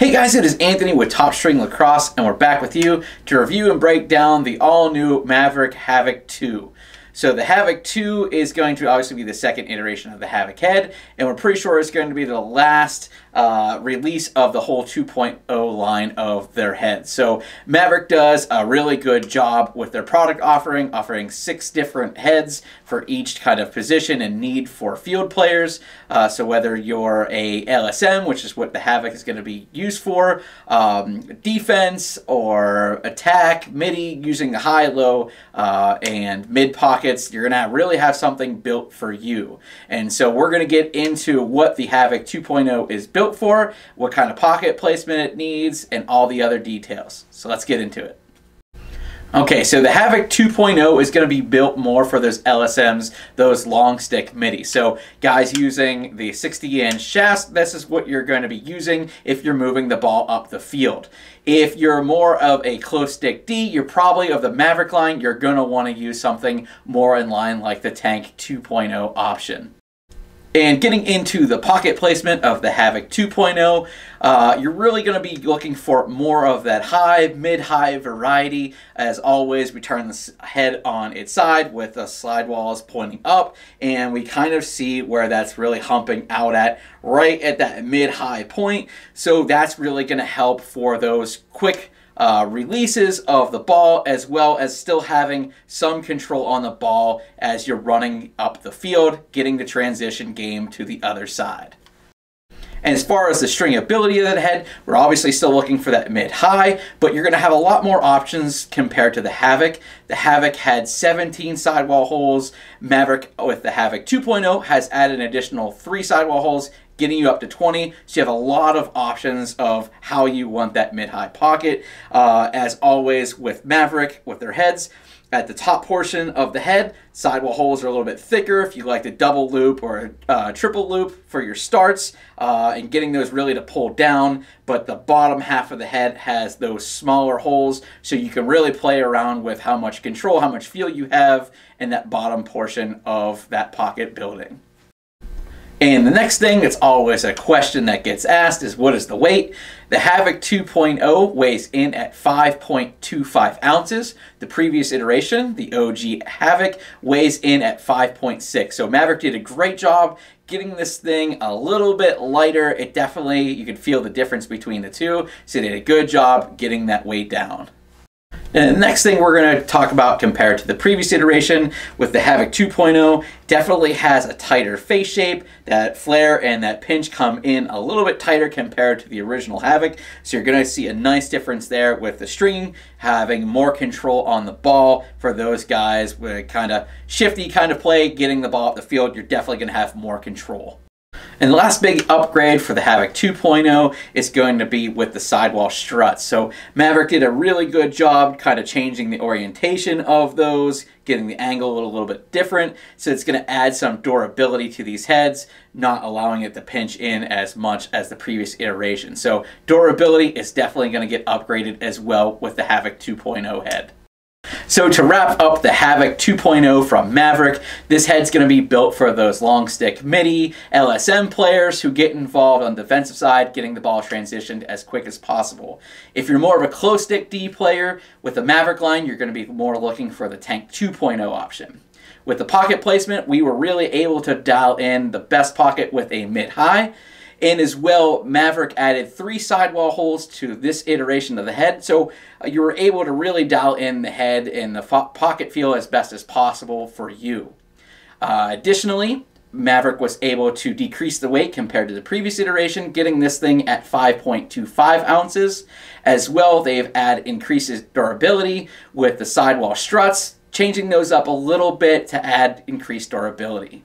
Hey guys, it is Anthony with Top String Lacrosse, and we're back with you to review and break down the all-new Maverik Havok 2. So the Havok 2 is going to obviously be the second iteration of the Maverik Head, and we're pretty sure it's going to be the last release of the whole 2.0 line of their heads. So Maverik does a really good job with their product offering 6 different heads for each kind of position and need for field players. So whether you're a LSM, which is what the Havok is going to be used for, defense or attack, midi, using the high, low, and mid pockets, you're going to really have something built for you. And so we're going to get into what the Havok 2.0 is built for, what kind of pocket placement it needs, and all the other details. So let's get into it. Okay, so the Havok 2.0 is going to be built more for those LSMs, those long stick middies. So guys using the 60-inch shafts, this is what you're going to be using if you're moving the ball up the field. If you're more of a close stick D, you're probably of the Maverik line, you're going to want to use something more in line like the Tank 2.0 option. And getting into the pocket placement of the Havok 2.0, you're really going to be looking for more of that high, mid-high variety. As always, we turn the head on its side with the slide walls pointing up, and we kind of see where that's really humping out at, right at that mid-high point. So that's really going to help for those quick releases of the ball, as well as still having some control on the ball as you're running up the field, getting the transition game to the other side. And as far as the stringability of that head, we're obviously still looking for that mid-high, but you're going to have a lot more options compared to the Havok. The Havok had 17 sidewall holes. Maverik with the Havok 2.0 has added an additional 3 sidewall holes, getting you up to 20, so you have a lot of options of how you want that mid-high pocket. As always with Maverik, with their heads, at the top portion of the head, sidewall holes are a little bit thicker if you like to double loop or triple loop for your starts, and getting those really to pull down, but the bottom half of the head has those smaller holes, so you can really play around with how much control, how much feel you have in that bottom portion of that pocket building. And the next thing that's always a question that gets asked is, what is the weight? The Havok 2.0 weighs in at 5.25 ounces. The previous iteration, the OG Havok, weighs in at 5.6. So Maverik did a great job getting this thing a little bit lighter. It definitely, you can feel the difference between the two. So they did a good job getting that weight down. And the next thing we're going to talk about compared to the previous iteration with the Havok 2.0, definitely has a tighter face shape. That flare and that pinch come in a little bit tighter compared to the original Havok. So you're going to see a nice difference there with the string having more control on the ball. For those guys with kind of shifty kind of play, getting the ball up the field, you're definitely going to have more control. And the last big upgrade for the Havok 2.0 is going to be with the sidewall struts. So Maverik did a really good job kind of changing the orientation of those, getting the angle a little bit different. So it's going to add some durability to these heads, not allowing it to pinch in as much as the previous iteration. So durability is definitely going to get upgraded as well with the Havok 2.0 head. So to wrap up the Havok 2.0 from Maverik, this head's going to be built for those long stick midi, LSM players who get involved on the defensive side, getting the ball transitioned as quick as possible. If you're more of a close stick D player, with the Maverik line, you're going to be more looking for the Tank 2.0 option. With the pocket placement, we were really able to dial in the best pocket with a mid-high. And as well, Maverik added 3 sidewall holes to this iteration of the head, so you were able to really dial in the head and the pocket feel as best as possible for you. Additionally, Maverik was able to decrease the weight compared to the previous iteration, getting this thing at 5.25 ounces. As well, they've added increases durability with the sidewall struts, changing those up a little bit to add increased durability.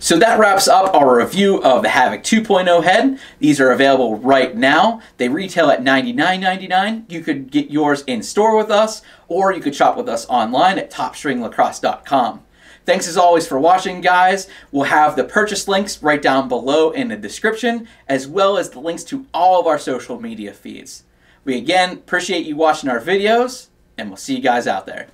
So that wraps up our review of the Havok 2.0 head. These are available right now. They retail at $99.99. You could get yours in store with us, or you could shop with us online at topstringlacrosse.com. Thanks as always for watching, guys. We'll have the purchase links right down below in the description, as well as the links to all of our social media feeds. We again appreciate you watching our videos, and we'll see you guys out there.